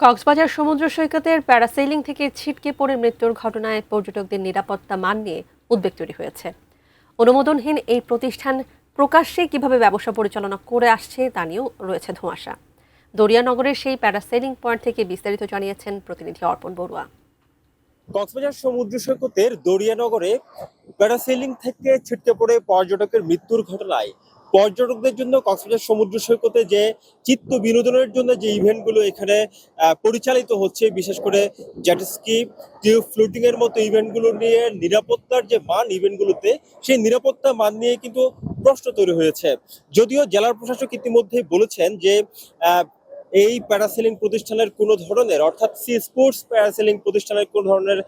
কক্সবাজার সমুদ্র সৈকতের প্যারাসেইলিং থেকে ছিটকে পড়ে মৃত্যুর ঘটনায় পর্যটকদের নিরাপত্তা মান নিয়ে উদ্বেগ তৈরি হয়েছে। অনুমোদনহীন এই প্রতিষ্ঠান প্রকাশ্যে কিভাবে ব্যবসা পরিচালনা করে আসছে তা নিয়েও রয়েছে ধোঁয়াশা। দরিয়ানগরের সেই প্যারাসেইলিং পয়েন্ট থেকে বিস্তারিত জানিয়েছেন প্রতিনিধি অর্পণ বড়ুয়া। কক্সবাজার সমুদ্র সৈকতের দরিয়ানগরে প্যারাসেলিং থেকে ছিটকে পড়ে পর্যটকের মৃত্যুর ঘটনায় পর্যটকদের জন্য কক্সবাজার সমুদ্র সৈকতে যে চিত্ত বিনোদনের জন্য যে ইভেন্টগুলো এখানে পরিচালিত হচ্ছে, বিশেষ করে জেটস্কি, টিউব ফ্লোটিং এর মতো ইভেন্টগুলো নিয়ে নিরাপত্তার যে মান ইভেন্টগুলোতে, সেই নিরাপত্তা মান নিয়ে কিন্তু প্রশ্ন তৈরি হয়েছে। যদিও জেলার প্রশাসক ইতিমধ্যেই বলেছেন যে এই প্যারাসেলিং প্রতিষ্ঠানের কোনো ধরনের, অর্থাৎ সি স্পোর্টস প্যারাসেলিং প্রতিষ্ঠানের কোনো ধরনের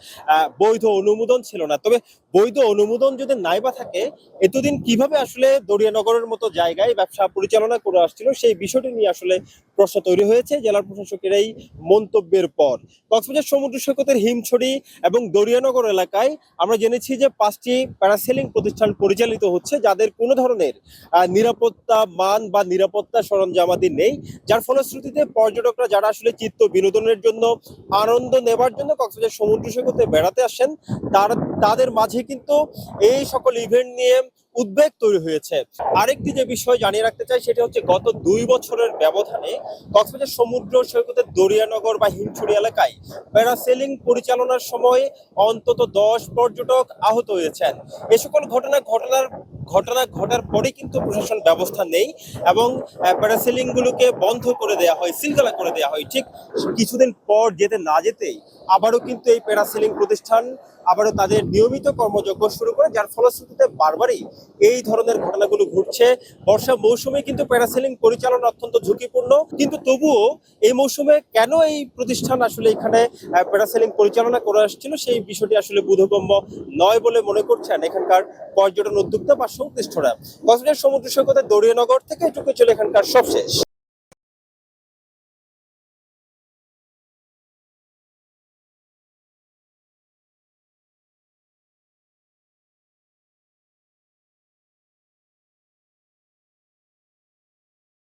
বৈধ অনুমোদন ছিল না। তবে বৈধ অনুমোদন যদি নাই বা থাকে, এতদিন কিভাবে আসলে দরিয়ানগরের মতো জায়গায় ব্যবসা পরিচালনা করে আসছিল, সেই বিষয়টি নিয়ে আসলে প্রশ্ন তৈরি হয়েছে জেলার প্রশাসকের এই মন্তব্যের পর। কক্সবাজার সমুদ্র সৈকতের হিমছড়ি এবং দরিয়ানগর এলাকায় আমরা জেনেছি যে 5টি প্যারাসেলিং প্রতিষ্ঠান পরিচালিত হচ্ছে, যাদের কোনো ধরনের নিরাপত্তা মান বা নিরাপত্তা সরঞ্জামাদি নেই, যার ফলশ্রুতিতে পর্যটকরা যারা আসলে চিত্ত বিনোদনের জন্য, আনন্দ নেবার জন্য কক্সবাজার সমুদ্র সৈকতে বেড়াতে আসেন, তাদের মাঝে কিন্তু এই সকল ইভেন্ট নিয়ে উদ্বেগ তৈরি হয়েছে। আরেকটি যে বিষয় জানিয়ে রাখতে চাই, সেটা হচ্ছে গত 2 বছরের ব্যবধানে কক্সবাজার সমুদ্র সৈকতের দরিয়ানগর বা হিমছড়ি এলাকায় প্যারাসেলিং পরিচালনার সময় অন্তত 10 পর্যটক আহত হয়েছেন। এ সকল ঘটনা ঘটার পরে কিন্তু প্রশাসন ব্যবস্থা নেই এবং প্যারাসেলিং গুলোকে বন্ধ করে দেওয়া হয়, সিলগালা করে দেওয়া হয়। ঠিক কিছুদিন পর যেতে না যেতেই আবারও কিন্তু এই প্যারাসেলিং প্রতিষ্ঠান আবারও তাদের নিয়মিত কর্মযজ্ঞ শুরু করে, যার ফলশ্রুতিতে বারবারই এই ধরনের ঘটনাগুলো ঘটছে। বর্ষা মৌসুমে কিন্তু প্যারাসেলিং পরিচালনা অত্যন্ত ঝুঁকিপূর্ণ, কিন্তু তবুও এই মৌসুমে কেন এই প্রতিষ্ঠান আসলে এখানে প্যারাসেলিং পরিচালনা করে আসছিল, সেই বিষয়টি আসলে বোধগম্য নয় বলে মনে করছেন এখানকার পর্যটন উদ্যোক্তা বা সংশ্লিষ্টরা। কক্সবাজার সমুদ্র সৈকতের দরিয়ানগর থেকে এটুকু ছিল এখানকার সবশেষ।